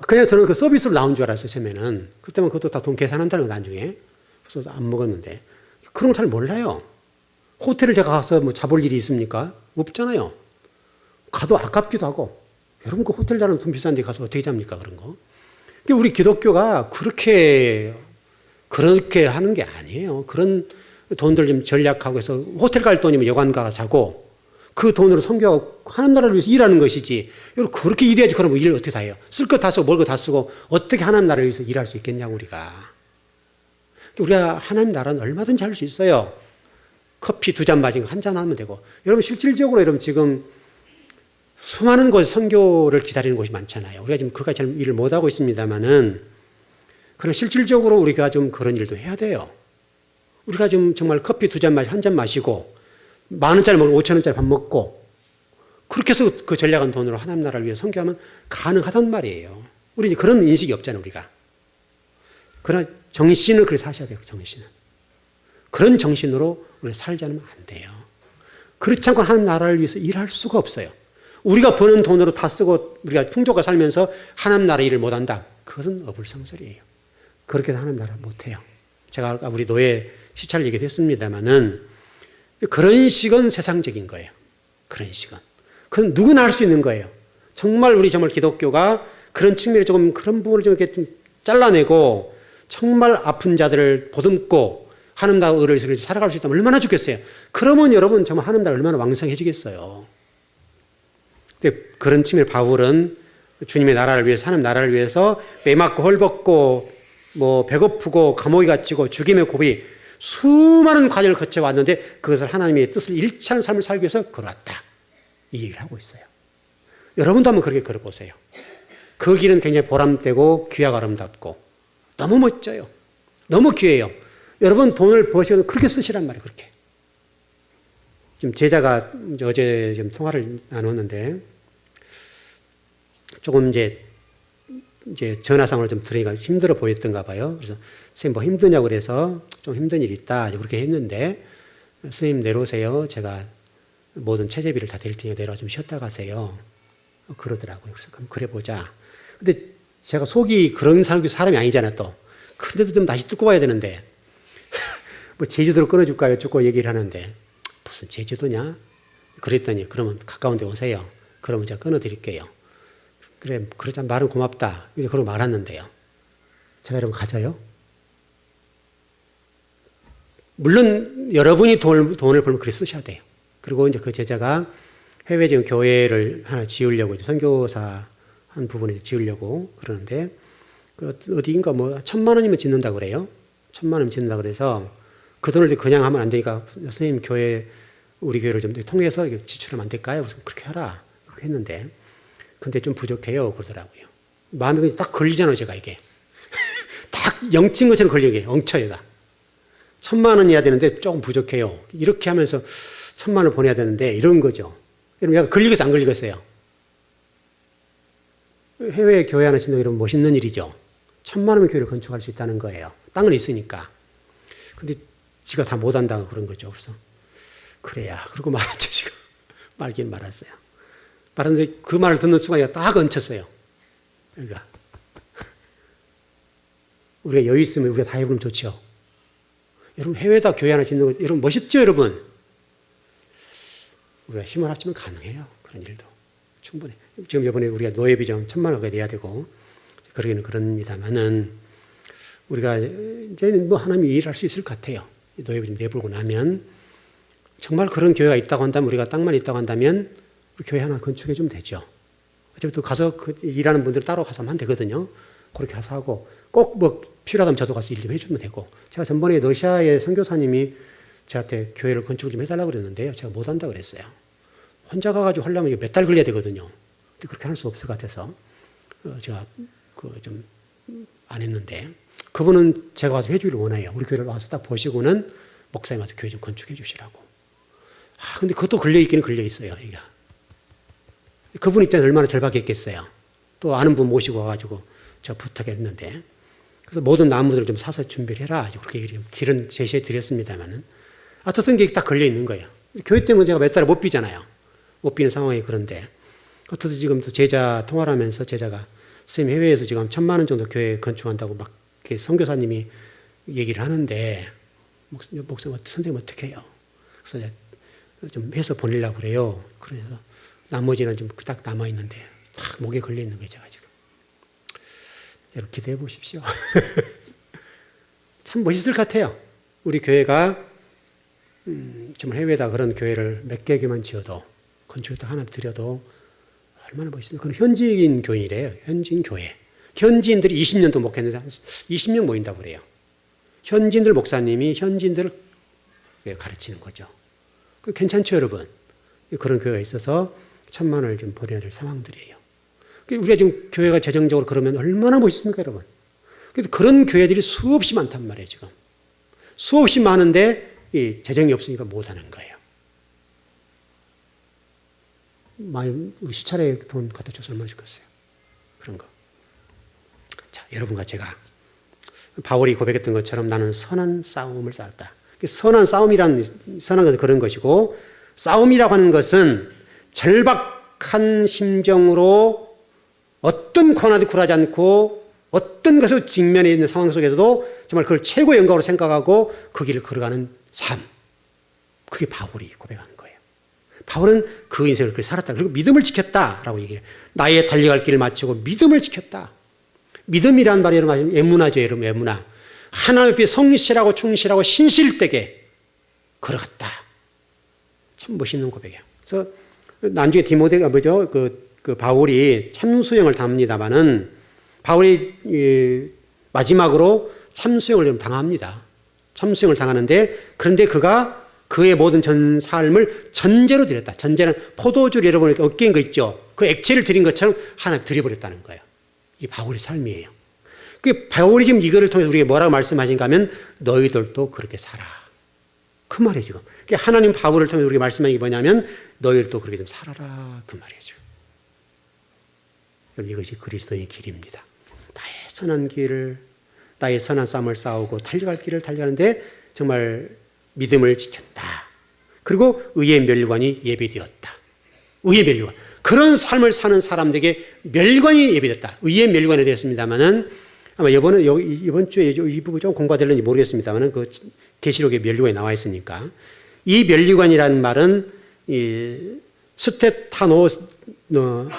그냥 저는 그 서비스로 나온 줄 알았어요 처음에는. 그때만 그것도 다 돈 계산한다는 거 나중에. 그래서 안 먹었는데 그런 거 잘 몰라요. 호텔을 제가 가서 뭐 잡을 일이 있습니까? 없잖아요. 가도 아깝기도 하고. 여러분 그 호텔 자는 돈 비싼 데 가서 어떻게 잡니까 그런 거. 우리 기독교가 그렇게 하는 게 아니에요. 그런 돈들 좀 전략하고 해서 호텔 갈 돈이면 여관 가서 자고 그 돈으로 선교하고 하나님 나라를 위해서 일하는 것이지. 여러분 그렇게 일해야지. 그러면 일을 어떻게 다 해요? 쓸 것 다 쓰고 먹을 거 다 쓰고 어떻게 하나님 나라를 위해서 일할 수 있겠냐고 우리가. 우리가 하나님 나라는 얼마든지 할 수 있어요. 커피 2잔 마신 거 1잔 하면 되고. 여러분 실질적으로 여러분 지금 수많은 곳 선교를 기다리는 곳이 많잖아요. 우리가 지금 그까지 잘 일을 못하고 있습니다만은 그러나 실질적으로 우리가 좀 그런 일도 해야 돼요. 우리가 지금 정말 커피 2잔 마시고 1잔 마시고 10,000원짜리 먹고 5,000원짜리 밥 먹고 그렇게 해서 그 전략한 돈으로 하나님 나라를 위해 선교하면 가능하단 말이에요. 우리 그런 인식이 없잖아요, 우리가. 그러나 정신을 그렇게 사셔야 돼요, 정신은. 그런 정신으로 우리가 살지 않으면 안 돼요. 그렇지 않고 하나님 나라를 위해서 일할 수가 없어요. 우리가 버는 돈으로 다 쓰고 우리가 풍족하게 살면서 하나님 나라 일을 못한다. 그것은 어불성설이에요. 그렇게 해서 하나님 나라 못해요. 제가 아까 우리 노예 시찰 얘기도 했습니다마는 그런 식은 세상적인 거예요. 그런 식은. 그건 누구나 할 수 있는 거예요. 정말 우리 정말 기독교가 그런 측면에 조금 그런 부분을 좀 이렇게 좀 잘라내고 정말 아픈 자들을 보듬고 하나님 나라를 위해서 살아갈 수 있다면 얼마나 좋겠어요. 그러면 여러분 정말 하나님 나라 얼마나 왕성해지겠어요. 근데 그런 측면에 바울은 주님의 나라를 위해서 하나님 나라를 위해서 매맞고 헐벗고 뭐 배고프고 감옥에 갇히고 죽임의 고비 수많은 과정을 거쳐왔는데 그것을 하나님의 뜻을 일치하는 삶을 살기 위해서 걸어왔다. 이 얘기를 하고 있어요. 여러분도 한번 그렇게 걸어보세요. 그 길은 굉장히 보람되고 귀하고 아름답고 너무 멋져요. 너무 귀해요. 여러분 돈을 버셔도 그렇게 쓰시란 말이에요. 그렇게. 지금 제자가 어제 좀 통화를 나눴는데 조금 이제 전화상으로 좀 들으니까 힘들어 보였던가 봐요. 그래서 선생님 뭐 힘드냐고 그래서 좀 힘든 일이 있다 그렇게 했는데 선생님 내려오세요. 제가 모든 체재비를 다 드릴 테니까 내려와 좀 쉬었다 가세요. 그러더라고요. 그래서 그럼 그래 보자. 근데 제가 속이 그런 사람이 아니잖아요 또. 그런데도 좀 다시 뜯고 와야 되는데 뭐 제주도로 끊어줄까요? 쭉 얘기를 하는데 무슨 제주도냐? 그랬더니 그러면 가까운 데 오세요. 그러면 제가 끊어드릴게요. 그래, 그러자 말은 고맙다. 그러고 말았는데요. 제가 여러분 가져요? 물론 여러분이 돈을 벌면 그렇게 쓰셔야 돼요. 그리고 이제 그 제자가 해외 지금 교회를 하나 지으려고 선교사 한 부분에 지으려고 그러는데 그 어디인가 뭐 1,000만 원이면 짓는다 그래요. 1,000만 원 짓는다 그래서 그 돈을 그냥 하면 안 되니까 선생님 교회 우리 교회를 좀 통해서 지출하면 안 될까요? 그래서 그렇게 하라. 그렇게 했는데 근데 좀 부족해요. 그러더라고요. 마음에 딱 걸리잖아요. 제가 이게. 딱 영친 것처럼 걸리는 게 엉쳐요가. 1,000만 원이어야 되는데 조금 부족해요. 이렇게 하면서 1,000만 원을 보내야 되는데 이런 거죠. 여러분 약간 걸리겠어요? 안 걸리겠어요? 해외 교회 하나 짓는 이런 멋있는 일이죠. 1,000만 원의 교회를 건축할 수 있다는 거예요. 땅은 있으니까. 근데 지가 다 못한다고 그런 거죠. 그래서 그래야. 그러고 말았죠. 지금. 말긴 말았어요. 말았는데 그 말을 듣는 순간 딱 얹혔어요. 그러니까 우리가 여유 있으면 우리가 다 해보면 좋죠. 여러분 해외에다 교회 하나 짓는 거 여러분 멋있죠 여러분? 우리가 힘을 합치면 가능해요. 그런 일도. 충분해. 지금 이번에 우리가 노예비좀 1,000만 원까지 내야 되고 그러기는 그럽니다만은 우리가 이제는 뭐 하나님이 일할 수 있을 것 같아요. 노예비 좀 내보고 나면 정말 그런 교회가 있다고 한다면 우리가 땅만 있다고 한다면 우리 교회 하나 건축해 주면 되죠. 어차피 또 가서 일하는 분들 따로 가서 하면 되거든요. 그렇게 가서 하고 꼭 뭐 필요하다면 저도 가서 일 좀 해주면 되고 제가 전번에 러시아의 선교사님이 저한테 교회를 건축을 좀 해달라고 그랬는데요. 제가 못한다고 그랬어요. 혼자 가가지고 하려면 몇 달 걸려야 되거든요. 근데 그렇게 할 수 없을 것 같아서 제가 좀 안 했는데 그분은 제가 와서 해주기를 원해요. 우리 교회를 와서 딱 보시고는 목사님 와서 교회 좀 건축해 주시라고. 근데 그것도 걸려있기는 걸려있어요. 이게. 그분 입장에서 얼마나 절박했겠어요. 또 아는 분 모시고 와가지고 제가 부탁했는데 그래서 모든 나무들을 좀 사서 준비를 해라. 그렇게 길은 제시해 드렸습니다만은 어떤 게 딱 걸려있는 거예요. 교회 때문에 제가 몇 달을 못 비잖아요. 못 비는 상황이 그런데 어떻게 지금 제자 통화를 하면서 제자가 선생님 해외에서 지금 1,000만 원 정도 교회 건축한다고 막 선교사님이 얘기를 하는데 목사님 선생님 어떻게 해요? 그래서 좀 해서 보내려고 그래요. 그래서 나머지는 좀 딱 남아있는데 딱 목에 걸려있는 거예요. 제가 지금. 여러분 기대해 보십시오. 참 멋있을 것 같아요. 우리 교회가 정말 해외에다 그런 교회를 몇 개 교만 지어도 건축에다 하나 드려도 얼마나 멋있어요. 그건 현지인 교인이래요. 현지인 교회. 현지인들이 20년도 목회했는데 20명 모인다고 그래요. 현지인들 목사님이 현지인들을 가르치는 거죠. 괜찮죠 여러분? 그런 교회가 있어서 1,000만 원을 좀 보내야 될 상황들이에요. 우리가 지금 교회가 재정적으로 그러면 얼마나 멋있습니까 여러분? 그래서 그런 교회들이 수없이 많단 말이에요 지금. 수없이 많은데 이 재정이 없으니까 못하는 거예요. 시차례 돈 갖다 줘서 얼마나 좋겠어요. 그런 거. 자, 여러분과 제가 바울이 고백했던 것처럼 나는 선한 싸움을 싸웠다. 선한 싸움이란 선한 것은 그런 것이고 싸움이라고 하는 것은 절박한 심정으로 어떤 고난도 굴하지 않고 어떤 것을 직면해 있는 상황 속에서도 정말 그걸 최고의 영광으로 생각하고 그 길을 걸어가는 삶. 그게 바울이 고백한 거예요. 바울은 그 인생을 그렇게 살았다. 그리고 믿음을 지켰다라고 얘기해요. 나의 달려갈 길을 마치고 믿음을 지켰다. 믿음이란 말이 여러분 에무나죠. 여러분 에무나. 하나님 앞에 성실하고 충실하고 신실되게 걸어갔다. 참 멋있는 고백이에요. 그래서 나중에 디모데가 뭐죠? 그 바울이 참수형을 당합니다만은 바울이 마지막으로 참수형을 당합니다. 참수형을 당하는데 그런데 그가 그의 모든 전 삶을 전제로 드렸다. 전제는 포도주를 여러분 어깨인 거 있죠. 그 액체를 드린 것처럼 하나님 드려버렸다는 거예요. 이게 바울의 삶이에요. 그 바울이 지금 이거를 통해서 우리에게 뭐라고 말씀하신가 하면 너희들도 그렇게 살아. 그 그 말이에요, 지금. 그러니까 하나님 바울을 통해 우리가 말씀하는 게 뭐냐면 너희들도 그렇게 좀 살아라. 그 말이에요, 지금. 이것이 그리스도의 길입니다. 나의 선한 길을, 나의 선한 싸움을 싸우고 달려갈 길을 달려가는데 정말 믿음을 지켰다. 그리고 의의 멸관이 예비되었다. 의의 멸관. 그런 삶을 사는 사람들에게 멸관이 예비됐다. 의의 멸관이 되었습니다만은 아마 이번 주에 이 부분 좀 공부가 될는지 모르겠습니다만은 그 계시록에 멸관이 나와 있으니까 이 멸관이라는 말은 이 스테타노스라는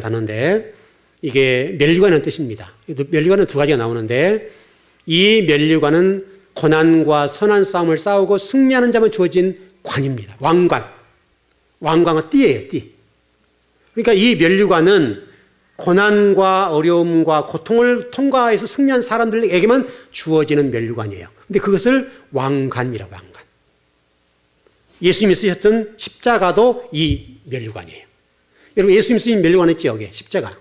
단어인데 이게 멸관이라는 뜻입니다. 멸관은 두 가지가 나오는데 이 멸관은 고난과 선한 싸움을 싸우고 승리하는 자만 주어진 관입니다. 왕관. 왕관은 띠예요, 띠. 그러니까 이 멸류관은 고난과 어려움과 고통을 통과해서 승리한 사람들에게만 주어지는 멸류관이에요. 근데 그것을 왕관이라고, 왕관. 예수님이 쓰셨던 십자가도 이 멸류관이에요. 여러분, 예수님이 쓰신 멸류관 있죠, 여기 십자가.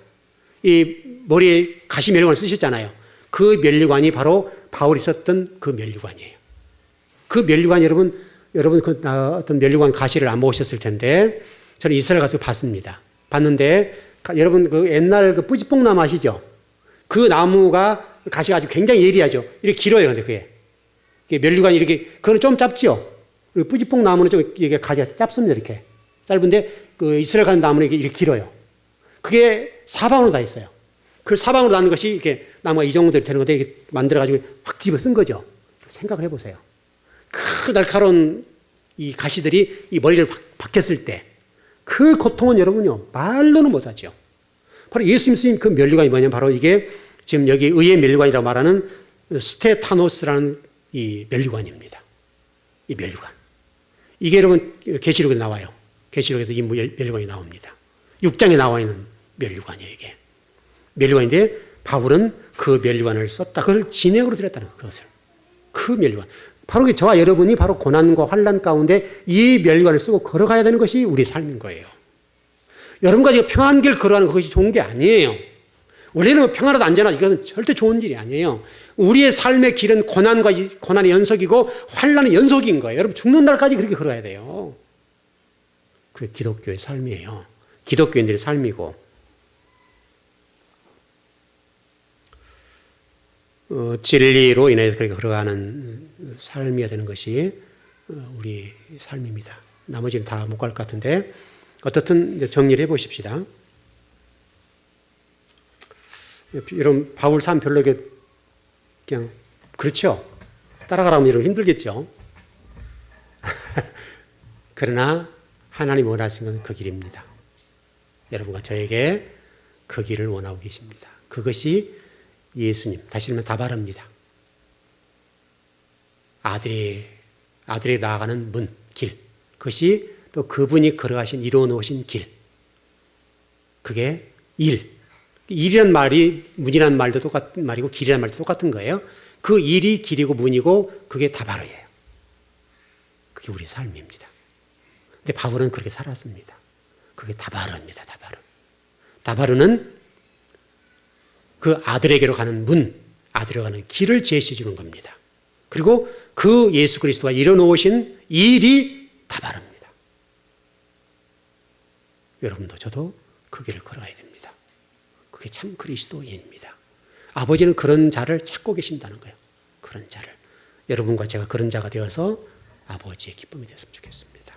이 머리에 가시 멸류관을 쓰셨잖아요. 그 멸류관이 바로 바울이 썼던 그 멸류관이에요. 그 멸류관 여러분 그 어떤 멸류관 가시를 안 보셨을 텐데 저는 이스라엘 가서 봤습니다. 봤는데 여러분 그 옛날 그 뿌지뽕나무 아시죠? 그 나무가 가시가 아주 굉장히 예리하죠. 이렇게 길어요, 근데 그게 멸류관이 이렇게 그거는 좀 짧죠. 뿌지뽕나무는 좀 이게 가시가 짧습니다, 이렇게 짧은데 그 이스라엘 가는 나무는 이렇게 길어요. 그게 사방으로 다 있어요. 그 사방으로 나는 것이 이렇게 나무가 이 정도 되는 건데 이렇게 만들어가지고 확 뒤집어 쓴 거죠. 생각을 해보세요. 그 날카로운 이 가시들이 이 머리를 박혔을 때 그 고통은 여러분요, 말로는 못하죠. 바로 예수님 쓰신 그 멸류관이 뭐냐면 바로 이게 지금 여기 의의 멸류관이라고 말하는 스테타노스라는 이 멸류관입니다. 이 멸류관. 이게 여러분 계시록에 나와요. 계시록에서 이 멸류관이 나옵니다. 6장에 나와 있는 멸류관이에요, 이게. 멸류관인데 바울은 그 멸류관을 썼다. 그걸 진액으로 드렸다는 것을. 그 멸류관. 바로 저와 여러분이 바로 고난과 환난 가운데 이 멸류관을 쓰고 걸어가야 되는 것이 우리의 삶인 거예요. 여러분과 지금 평안한 길 걸어가는 것이 좋은 게 아니에요. 원래는 평안하다 안전하다 이것은 절대 좋은 일이 아니에요. 우리의 삶의 길은 고난의 연속이고 환난의 연속인 거예요. 여러분 죽는 날까지 그렇게 걸어가야 돼요. 그게 기독교의 삶이에요. 기독교인들의 삶이고 진리로 인해서 그렇게 걸어가는 삶이어야 되는 것이 우리 삶입니다. 나머지는 다 못 갈 것 같은데 어떻든 정리를 해보십시다. 여러분 바울 삶 별로 그냥 그렇죠. 따라가라면 여러분 힘들겠죠. 그러나 하나님 원하시는 건 그 길입니다. 여러분과 저에게 그 길을 원하고 계십니다. 그것이 예수님, 다시 말하면 다바릅니다. 아들이 나아가는 문, 길. 그것이 또 그분이 걸어가신, 이루어 놓으신 길. 그게 일. 일이란 말이 문이란 말도 똑같은 말이고 길이란 말도 똑같은 거예요. 그 일이 길이고 문이고 그게 다바르예요. 그게 우리 삶입니다. 근데 바울은 그렇게 살았습니다. 그게 다바르입니다. 다바르. 다바르는 그 아들에게로 가는 문, 아들에게로 가는 길을 제시해 주는 겁니다. 그리고 그 예수 그리스도가 이뤄놓으신 일이 다바릅니다. 여러분도 저도 그 길을 걸어가야 됩니다. 그게 참 그리스도인입니다. 아버지는 그런 자를 찾고 계신다는 거예요. 그런 자를. 여러분과 제가 그런 자가 되어서 아버지의 기쁨이 됐으면 좋겠습니다.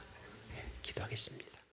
네, 기도하겠습니다.